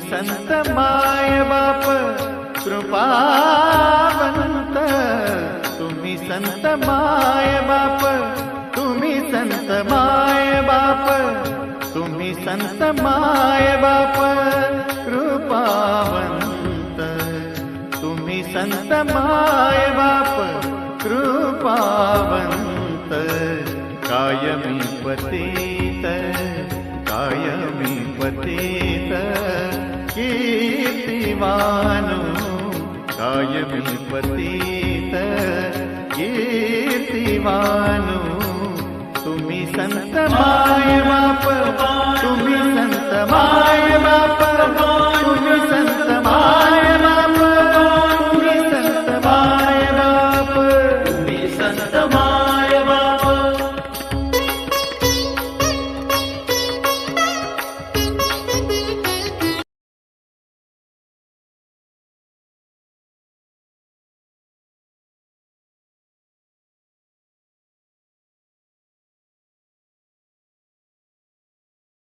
संत माय बाप कृपावंत, तुम्ही संत माय बाप, तुम्ही संत माय बाप, तुम्ही संत माय बाप कृपावंत, तुम्ही संत माय बाप कृपावंत, कायमी पतित, कायमी पतित कीर्तिवानो, कायमी पतित कीर्तिवानो, तुम्ही संत माय बाप, तुम्ही संत माय बाप,